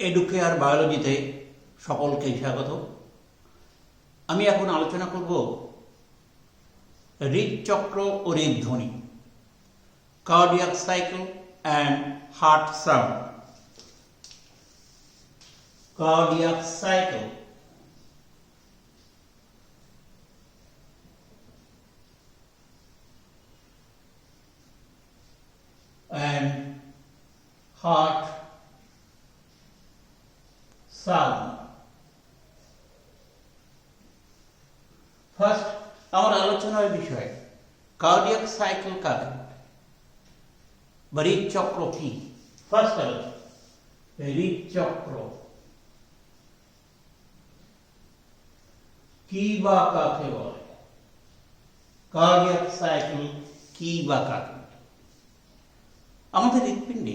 Educare বায়োলজিতে সকলকে স্বাগত। আমি এখন আলোচনা করব হৃদচক্র ও হৃদধ্বনি, cardiac cycle and heart sound. Cardiac cycle and heart sound. First আমার আলোচনার বিষয় কার্ডিয়াক সাইকেল কাকে বা হৃদচক্র কি। ফার্স্ট আলোচনা হৃদচক্র কি বা কাকে বলে, কার্ডিয়াক সাইকেল কি বা কাকে। আমাদের হৃৎপিণ্ডে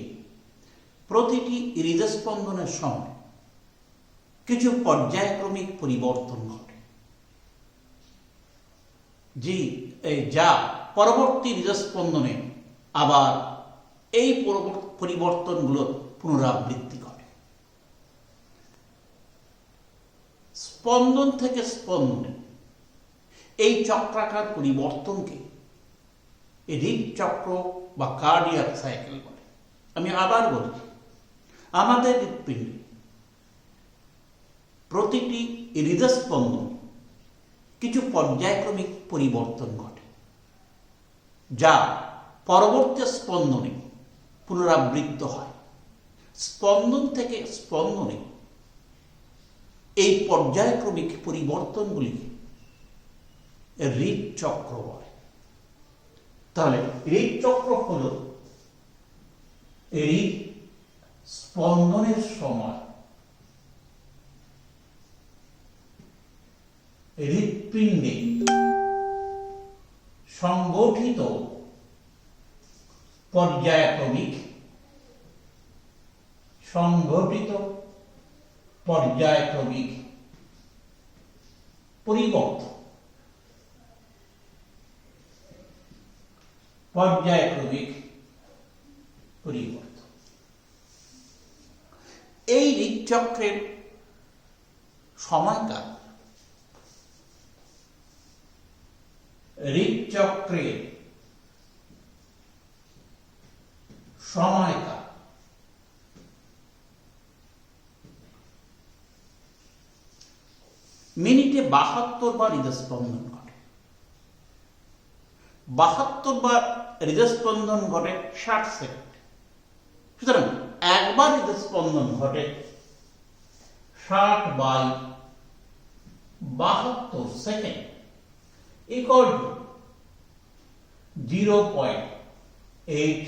প্রতিটি হৃদস্পন্দনের সময় কিছু পর্যায়ক্রমিক পরিবর্তন ঘটে, যা পরবর্তী হৃদস্পন্দনে আবার এই পরিবর্তনগুলোর পুনরাবৃত্তি ঘটে। স্পন্দন থেকে স্পন্দনে এই চক্রাকার পরিবর্তনকে হৃদচক্র বা কার্ডিয়াক সাইকেল বলে। আমি আবার বলছি, আমাদের হৃৎপিণ্ডে প্রতিটি হৃদস্পন্দনে কিছু পর্যায়ক্রমিক পরিবর্তন ঘটে, যা পরবর্তী স্পন্দনে পুনরাবৃত্ত হয়। স্পন্দন থেকে স্পন্দনে এই পর্যায়ক্রমিক পরিবর্তনগুলিকে হৃদচক্র বলে। তাহলে হৃদচক্র হল হৃদ স্পন্দনের সময় হৃৎপিণ্ডে সংগঠিত পর্যায়ক্রমিক পরিবর্তন। এই হৃদচক্রের সময়কাল মিনিটে 72 বার হৃদস্পন্দন ঘটে। 72 বার হৃদস্পন্দন ঘটে 60 সেকেন্ড। সুতরাং একবার হৃদস্পন্দন ঘটে 60/72 second equal to 0.8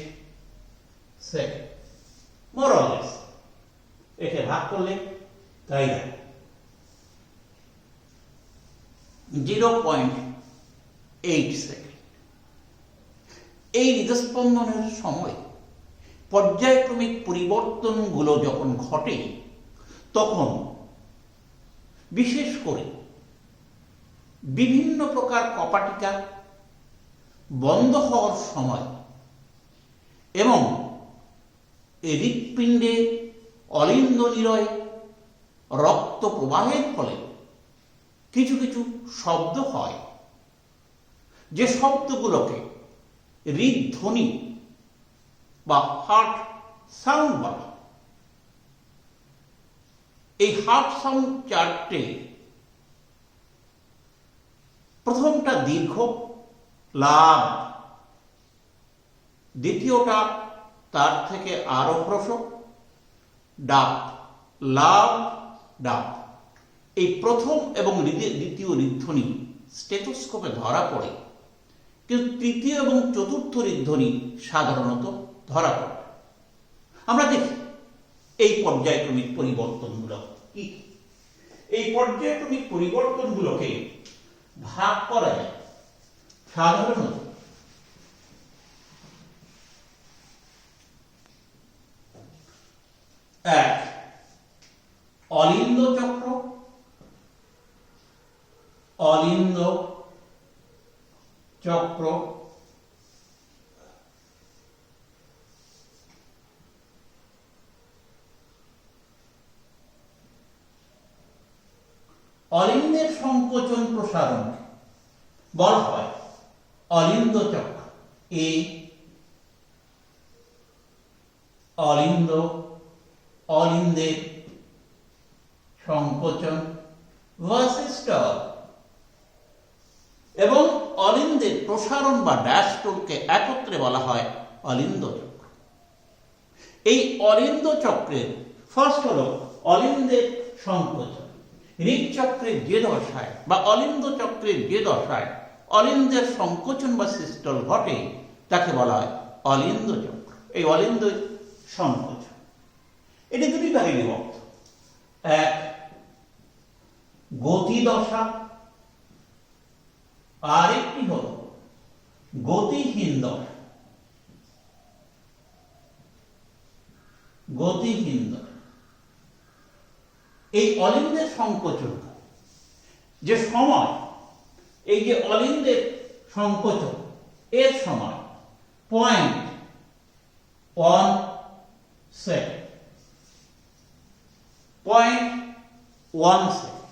second. More or less একে ভাগ করলে তাই না, 0.8 সেকেন্ড। এই হৃদস্পন্দনের সময় পর্যায়ক্রমিক পরিবর্তনগুলো যখন ঘটে, তখন বিশেষ করে বিভিন্ন প্রকার কপাটিকা বন্ধ হওয়ার সময় এবং হৃৎপিণ্ডে অলিন্দ নিলয়ে রক্ত প্রবাহের ফলে কিছু কিছু শব্দ হয়, যে শব্দগুলোকে হৃদধ্বনি বা হার্ট সাউন্ড বলা। এই হার্ট সাউন্ড চারটে, প্রথমটা দীর্ঘ লাভ, দ্বিতীয়টা তার থেকে আরো হ্রস্ব ডাব, লাভ ডাব। এই প্রথম এবং দ্বিতীয় হৃদধ্বনি স্টেথোস্কোপে ধরা পড়ে, কিন্তু তৃতীয় এবং চতুর্থ হৃদধ্বনি সাধারণত ধরা পড়ে। আমরা দেখি এই পর্যায়ক্রমিক পরিবর্তনগুলো কি। এই পর্যায়ক্রমিক পরিবর্তনগুলোকে ভাগ করা যায় সাধারণত এক অলিন্দ চক্র, অলিন্দের সংকোচন প্রসারণ বলা হয় অলিন্দ চক্র। এই অলিন্দের সংকোচন বা সিস্টল এবং অলিন্দের প্রসারণ বা ডায়াস্টলকে একত্রে বলা হয় অলিন্দ চক্র। এই অলিন্দ চক্রের ফার্স্ট হলো অলিন্দের সংকোচন। ঋকচক্রের যে দশায় বা অলিন্দ চক্রের যে দশায় অলিন্দের সংকোচন বা সিস্টল ঘটে তাকে বলা হয় অলিন্দ চক্র। এই অলিন্দ সংকোচন এটি দুটি ভাগে বিভক্ত। এক, গতি দশা, আর একটি হল গতিহীন দশা। গতিহীন দশা এই অলিন্দের সংকোচন যে সময়, এই যে অলিন্দের সংকোচন এর সময় 0.1 সেকেন্ড, 0.1 সেকেন্ড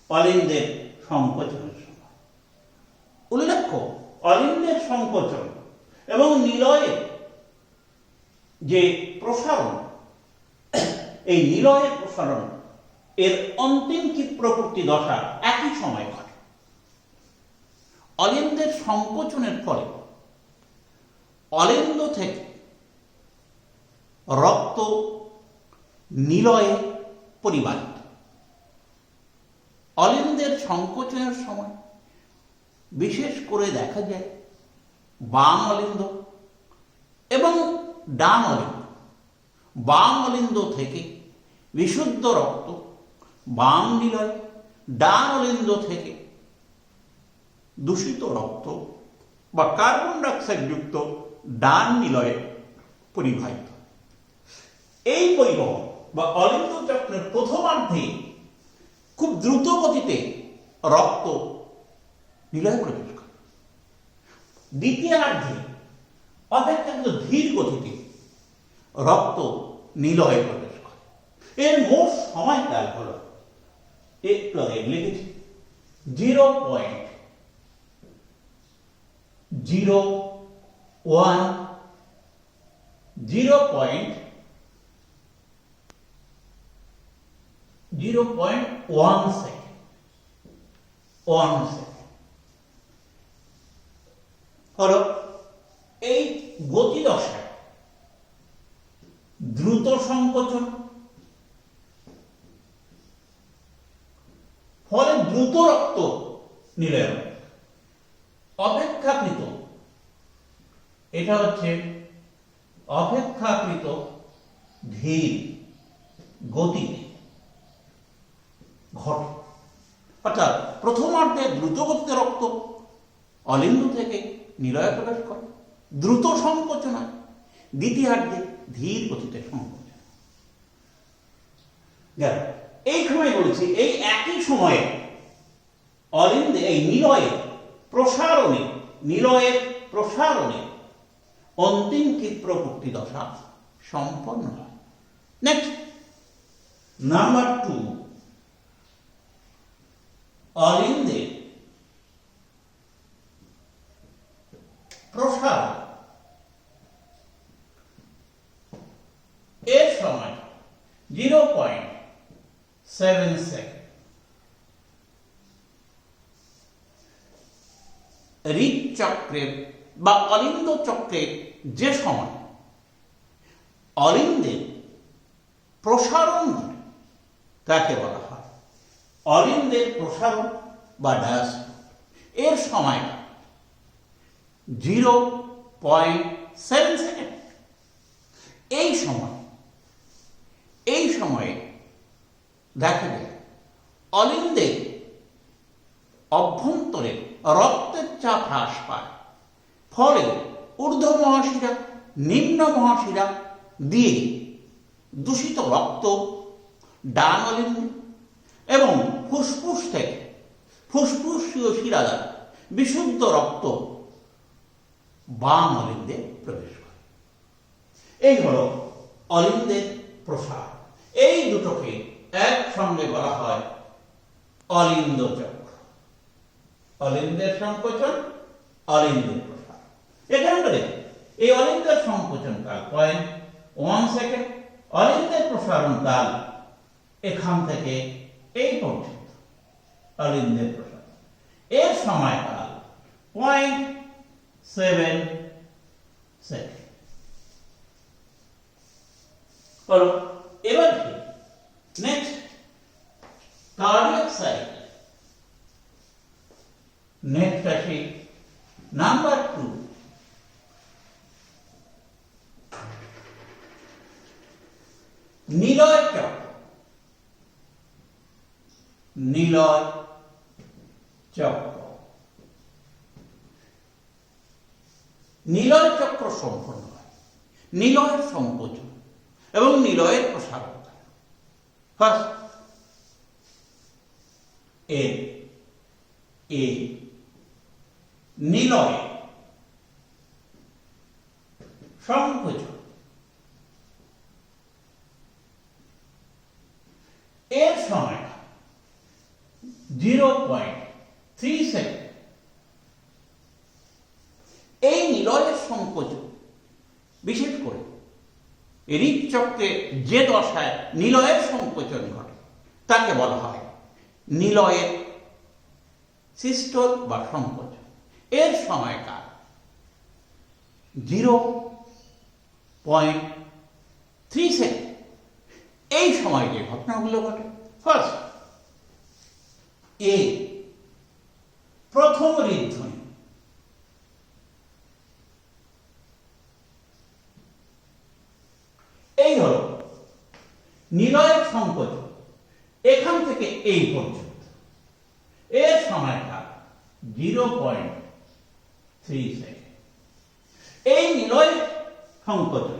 অলিন্দের সংকোচনের সময়। উল্লেখ্য, অলিন্দের সংকোচন এবং নিলয়ের যে প্রসারণ, এই নিলয়ের প্রসারণ এর অন্তিম ক্ষিপ্রপূর্তি দশা একই সময় ঘটে। অলিন্দের সংকোচনের ফলে অলিন্দ থেকে রক্ত নিলয়ে পরিবাহিত। অলিন্দের সংকোচনের সময় বিশেষ করে দেখা যায় বাম অলিন্দ এবং ডান অলিন্দ। বাম অলিন্দ থেকে বিশুদ্ধ রক্ত বাম নিলয়, ডান অলিন্দ থেকে দূষিত রক্ত বা কার্বন ডাইঅক্সাইড যুক্ত ডান নিলয়ে পরিবাহিত। এই পরিবহন বা অলিন্দ চক্রের প্রথমার্ধে খুব দ্রুত গতিতে রক্ত নিলয়ে প্রবেশ করে, দ্বিতীয়ার্ধে অপেক্ষাকৃত ধীর গতিতে রক্ত নিলয়ে প্রবেশ করে। এর মোট সময়কাল হল, একটু আগে লিখেছি, 0.01 সেকেন্ড। 1 সেকেন্ড হলো এই গতি দশায় দ্রুত সংকোচন, ফলে দ্রুত রক্ত নিলয়ন। অপেক্ষাকৃত, এটা হচ্ছে অপেক্ষাকৃত ধীর গতিতে ঘটে। অর্থাৎ প্রথমার্ধে দ্রুত গতিতে রক্ত অলিন্দ থেকে নিলয়ে প্রবেশ করে, দ্রুত সংকোচন হয়, দ্বিতীয়ার্ধে ধীর গতিতে সংকোচন। এইখানে বলছি, এই একই সময়ে অলিন্দে এই নিলয়ের প্রসারণে অন্তিম ক্ষিপ্রপূর্তি দশা সম্পন্ন হয়। নেক্সট, নাম্বার 2, অলিন্দের প্রসারণ এর সময় 0.7 সেকেন্ড। ঋকচক্রের বা অলিন্দ চক্রের যে সময় অলিন্দের প্রসারণ ঘটে তাকে বলা হয় অলিন্দের প্রসারণ বা ডায়াস্টল। এর সময়টা 0.7 সেকেন্ড। এই সময়ে দেখা যায় অলিন্দের অভ্যন্তরে রক্তের চাপ হ্রাস পায়, ফলে ঊর্ধ্ব মহাশিরা নিম্ন মহাশিরা দিয়ে দূষিত রক্ত ডান অলিন্দ এবং ফুসফুস থেকে ফুসফুসীয় শিরা দ্বারা বিশুদ্ধ রক্ত বাম অলিন্দে প্রবেশ করে। এই হল অলিন্দের প্রসার। এই দুটোকে একসঙ্গে বলা হয় অলিন্দ চক্র। অলিন্দের সংকোচন, অলিন্দের প্রসারণ। এখানে দেখুন এই অলিন্দের সংকোচন কাল 0.1 সেকেন্ড, অলিন্দের প্রসারণ কাল এখান থেকে এই পর্যন্ত অলিন্দের প্রসারণ। এর সময়কাল 0.7 সেকেন্ড। হলো। এবার কি নেক্সট কার্ডিয়াক সাইকেল। নেক্সট আসি নাম্বার 2, নিলয় চক্র। নিলয় চক্র। নিলয় চক্র সম্পন্ন হয় নিলয়ের সংকোচন এবং নিলয়ের প্রসারণ। ফার্স্ট এ নিলয় সংকোচন। এর সময় 0.3 সেকেন্ড। এই নিলয়ের সংকোচন বিশেষ করে হৃদচক্রে যে দশায় নিলয়ের সংকোচন ঘটে তাকে বলা হয় নিলয়ের সিস্টোল বা সংকোচন। এর সময়কাল 0.3 সেকেন্ড। এই সময় যে ঘটনাগুলো ঘটে, ফার্স্ট প্রথম হৃদধ্বনি। এই হল নিলয়ের সংকোচন এখান থেকে এই পর্যন্ত। এর সময়কাল 0.3 সেকেন্ড। এই নিলয়ের সংকোচন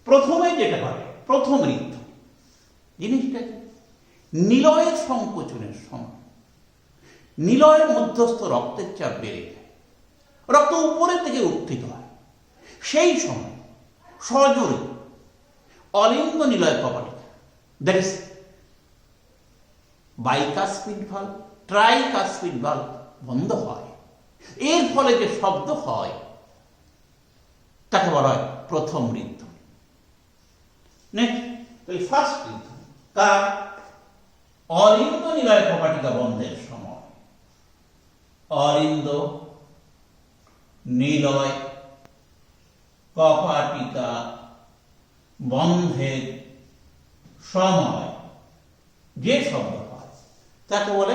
প্রথমে যেটা হয় প্রথম হৃদধ্বনি। জিনিসটা নিলয়ের সংকোচনের সময় নিলয়ের মধ্যস্থ রক্তের চাপ বেড়ে যায়, রক্ত উপরের দিকে উত্থিত হয়। সেই সময় সজোরে অলিন্দ নিলয় কপাটিকা, that is bicuspid valve, tricuspid valve বন্ধ হয়। এর ফলে যে শব্দ হয় তাকে বলা হয় প্রথম হৃদধ্বনি। নেক্সট ফার্স্ট হৃদধ্বনি কার? অলিন্দ নিলয় কপাটিকা বন্ধের সময়। অলিন্দ নিলয় কপাটিকা বন্ধের সময় যে শব্দ হয় তাকে বলে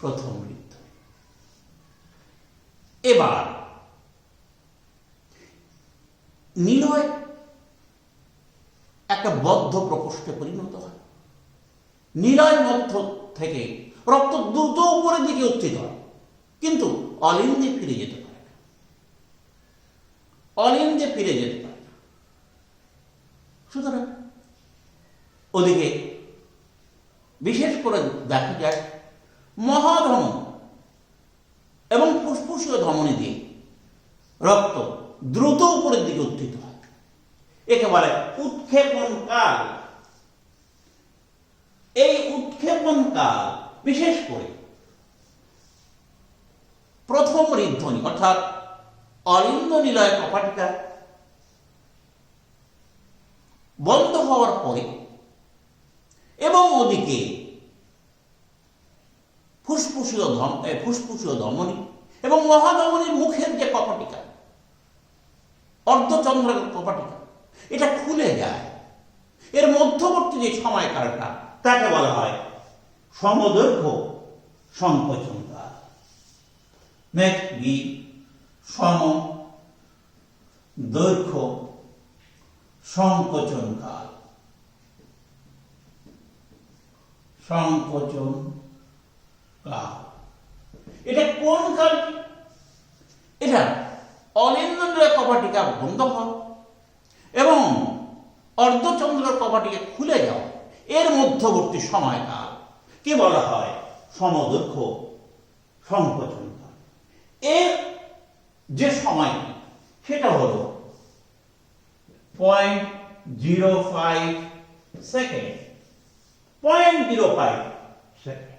প্রথম হৃদধ্বনি। এবার নিলয় একটা বদ্ধ প্রকোষ্ঠে পরিণত হয়। নিলয় মধ্য থেকে রক্ত দ্রুত উপরের দিকে উত্থিত হয়, কিন্তু অলিন্দে ফিরে যেতে পারে না। অলিন্দে ফিরে যেতে পারে না। সুতরাং ওদিকে বিশেষ করে দেখা যায় মহাধমনী এবং ফুসফুসীয় ধমনী দিয়ে রক্ত দ্রুত উপরের দিকে উত্থিত হয়। একেবারে উৎক্ষেপণ কাল। এই উৎক্ষেপণ কাল বিশেষ করে প্রথম হৃদধ্বনি অর্থাৎ অলিন্দ নিলয় কপাটিকা বন্ধ হওয়ার পরে এবং ওদিকে ফুসফুসীয় ধমনী এবং মহাধমনীর মুখের যে কপাটিকা, অর্ধচন্দ্র কপাটিকা, এটা খুলে যায়। এর মধ্যবর্তী যে সময়কালটা তাকে বলা হয় সমদৈর্ঘ্য সংকোচন কাল। নেক্সট বি সমদৈর্ঘ্য সংকোচন কাল। সংকোচন কাল এটা কোন কাল? এটা অলিন্দ নিলয় কপাটিকা বন্ধ হওয়া এবং অর্ধচন্দ্র কপাটিকা খুলে যাওয়া, এর মধ্যবর্তী সময়কাল কি বলা হয় সমদৈর্ঘ্য সংকোচন কাল। এর যে সময় সেটা হল 0.05 সেকেন্ড। 0.05 সেকেন্ড।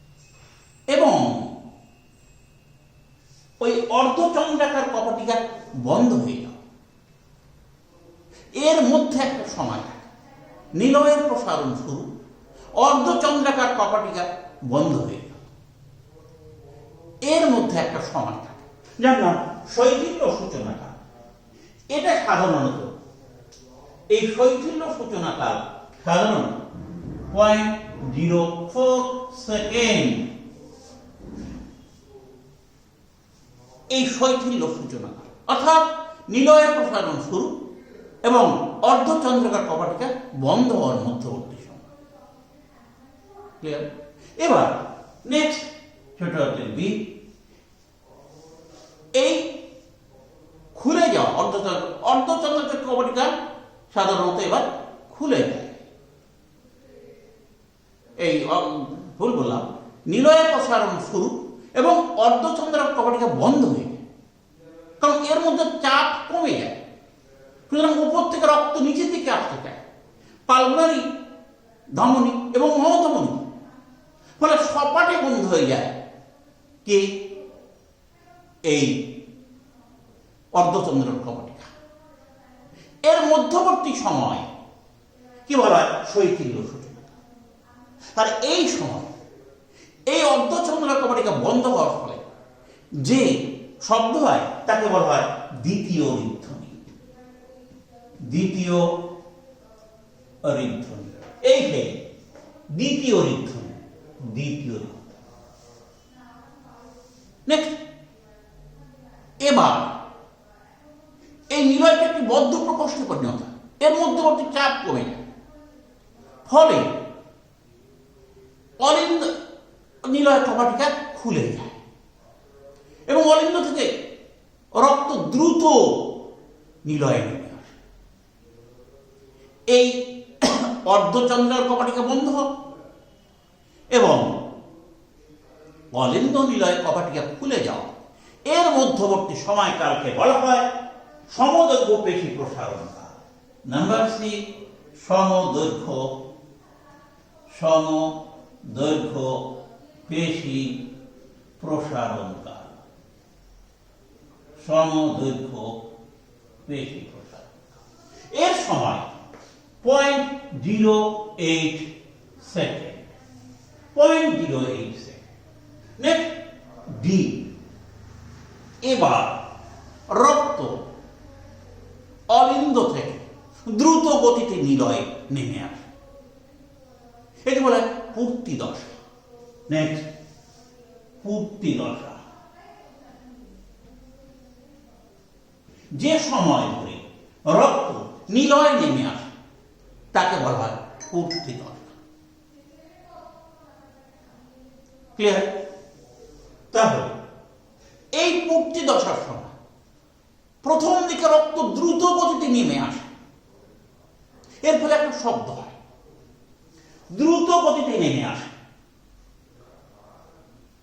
এবং ওই অর্ধচন্দ্রাকার কপাটিকা বন্ধ হয়ে যাওয়া, এর মধ্যে একটা সময় থাকে। নিলয়ের প্রসারণ শুরু, অর্ধচন্দ্রাকার কপাটিকা বন্ধ হয়ে যাওয়া, এর মধ্যে একটা সময় থাকে, যার নাম শৈথিল্য সূচনাকাল। এটা সাধারণত এই শৈথিল্য সূচনাকাল সাধারণত 0.04 সেকেন্ড। এই শৈথিল্য সূচনাকাল অর্থাৎ নিলয়ের প্রসারণ শুরু এবং অর্ধচন্দ্রাকার কপাটিকা বন্ধ হওয়ার মধ্যবর্তী সময়। ক্লিয়ার? এবার নেক্সট ছোট হাতের বি, এই খুলে যাওয়া অর্ধচন্দ্রাকার কপাটিকা সাধারণত এবার খুলে যায়। এই ভুল বললাম, নিলয়ের প্রসারণ শুরু এবং অর্ধচন্দ্রাকার কপাটিকা বন্ধ হয়ে যায়, কারণ এর মধ্যে চাপ কমে যায়। সুতরাং উপর থেকে রক্ত নিচের দিকে আসতে চায়, পালমোনারি ধমনী এবং মহধমনী, ফলে সপাটে বন্ধ হয়ে যায় কি এই অর্ধচন্দ্রাকার কপাটিকা। এর মধ্যবর্তী সময় কি বলা হয়? শৈথিল্য সূচনা। আর এই সময় এই অর্ধচন্দ্রাকার কপাটিকা বন্ধ হওয়ার ফলে যে শব্দ হয় তাকে বলা হয় দ্বিতীয় ঋদ্ধনি। দ্বিতীয় ঋদ্ধনি, এই দ্বিতীয় ঋদ্ধনি, দ্বিতীয় ঋদ্ধনি। নেক্সট, এবার এই নিলয়টা একটি বদ্ধ প্রকোষ্ঠে পরিণত হয়, এর মধ্যবর্তী চাপ কমে যায়, ফলে অলিন্দ নিলয় কপাটিকা খুলে যায় এবং অলিন্দ থেকে রক্ত দ্রুত নিলয়ে নেমে আসে। এই অর্ধচন্দ্রাকার কপাটিকা বন্ধ এবং অলিন্দ নিলয় কপাটিকা খুলে যাওয়া, এর মধ্যবর্তী সময়কালকে বলা হয় সমদৈর্ঘ্য পেশী প্রসারণ কাল। নাম্বার সি, সমদৈর্ঘ্য পেশী প্রসারণ কাল। সমদৈর্ঘ্য পেশী প্রসারণ, এর সময় 0.08 সেকেন্ড। 0.08 সেকেন্ড। নেক্সট ডি, এবার রক্ত অলিন্দ থেকে দ্রুত গতিতে নিলয়ে নেমে আসে, এটি বলে পূর্তি দশা। নেক্সট, পূর্তি দশা। যে সময় ধরে রক্ত নিলয়ে নেমে আসে তাকে বলা হয় পূর্তি দশা। ক্লিয়ার? তাহলে এই পূর্তি দশার সময় প্রথম দিকে রক্ত দ্রুত গতিতে নেমে আসে, এর ফলে একটা শব্দ হয়, দ্রুত গতিতে নেমে আসে,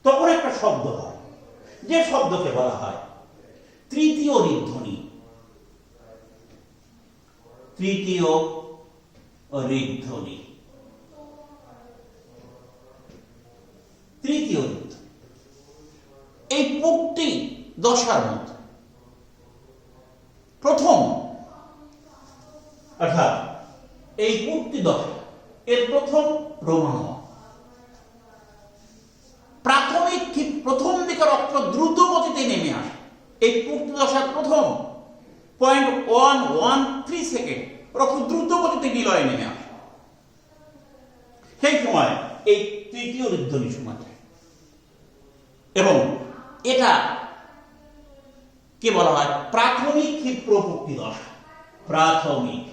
তখন একটা শব্দ হয়, যে শব্দকে বলা হয় তৃতীয় ঋদ্ধনি। তৃতীয় ঋদ্ধনি, তৃতীয় ঋদ্ধনি। এই পূর্তি দশার মধ্যে প্রথম, অর্থাৎ এই পূর্তি দশা এর প্রথম রোমাঞ্চ, প্রাথমিক প্রথম দিকে রক্ত দ্রুত গতিতে নেমে আসে। এই পূর্তি দশার প্রথম 0.113 সেকেন্ড রক্ত দ্রুত গতিতে নিলয়ে নেমে আসে, সেই সময় এই তৃতীয় ঋদ্ধনি সময় থাকে এবং এটা কে বলা হয় প্রাথমিক ক্ষিপ্র পূর্তি দশা। প্রাথমিক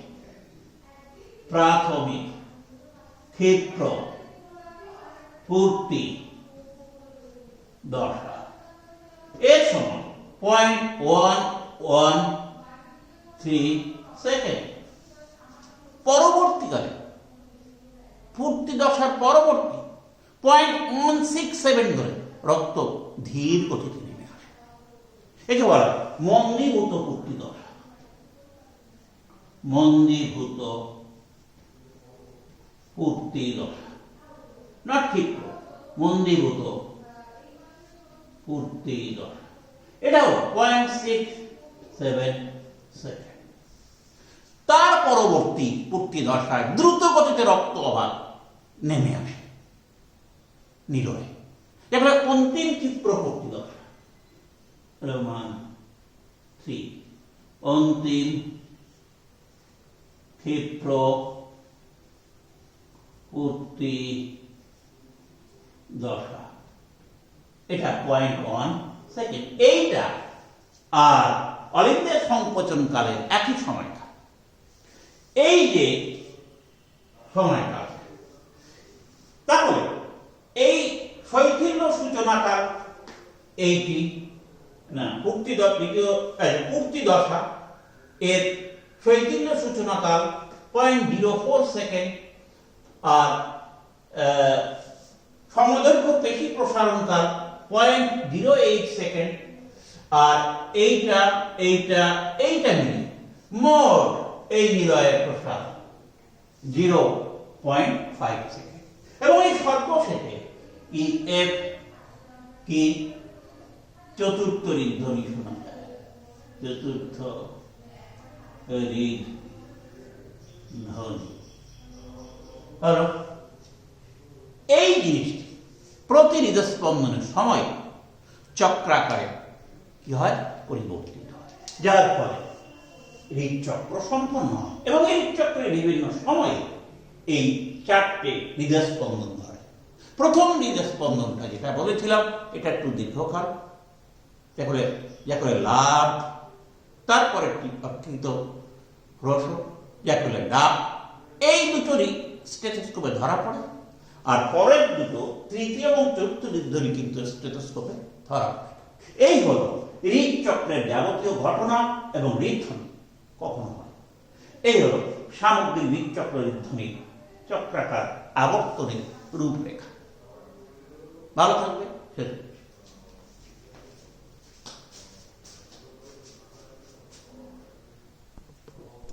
ক্ষিপ্র পূর্তি দশা, এর সময় 0.113 সেকেন্ড। পরবর্তীকালে পূর্তি দশার পরবর্তী 0.167 ধরে রক্ত ধীর গতিতে নেমে আসে, একে বলা হয় মন্দীভূত পূর্তি দশা। মন্দীভূত পূর্তি দশা, নট ক্ষিপ্র, মন্দীভূত পূর্তি দশা, এটাও 0.67 সেকেন্ড। তার পরবর্তী পূর্তি দশায় দ্রুত গতিতে রক্ত অভাব নেমে আসে নিলয়ে, যেগুলো অন্তিম ক্ষিপ্র পূর্তি দশা, মান 3, অন্তিম ক্ষিপ্র পূর্তি দশা, এটা 0.1 সেকেন্ড। এইটা আর অলিন্দের সংকোচনকালের একই সময়টা, এই যে সময়টা, তাহলে এই শৈথিল্য সূচনাকাল এইটি না পূর্তি দশা এর শৈথিল্য সূচনাকাল 0.04 সেকেন্ড, আর সমদৈর্ঘ্য পেশি প্রসারণকাল 0.08 সেকেন্ড, আর এইটা মিলে মোট এই নিলয়ের প্রসার 0.5 সেকেন্ড। এবং এই সর্বশেষে EF কি চতুর্থ হৃদধ্বনি শোনা যায়, চতুর্থ হৃদধ্বনি হলো এই জিনিসটি প্রতি হৃদস্পন্দনের সময় চক্রাকারে কি হয়, পরিবর্তিত হয়, যার ফলে হৃদচক্র সম্পন্ন হয়। এবং এই হৃদচক্রের বিভিন্ন সময়ে এই 4টে হৃদস্পন্দন ধরে। প্রথম হৃদস্পন্দনটা যেটা বলেছিলাম, এটা একটু দীর্ঘকাল, যাকে লাভ, তারপরে অক্ষিত হ্রস্ব, যাকে ডাব, এই দুটোরই স্টেথোস্কোপে ধরা পড়ে। আর পরের দুটো, তৃতীয় এবং চতুর্থ হৃদধ্বনি কিন্তু স্টেথোস্কোপে ধরা পড়ে। এই হলো হৃদচক্রের যাবতীয় ঘটনা এবং হৃদধ্বনি কখন হয়। এই হলো সামগ্রিক হৃদচক্র হৃদধ্বনির চক্রাকার আবর্তনের রূপরেখা। ভালো থাকবে।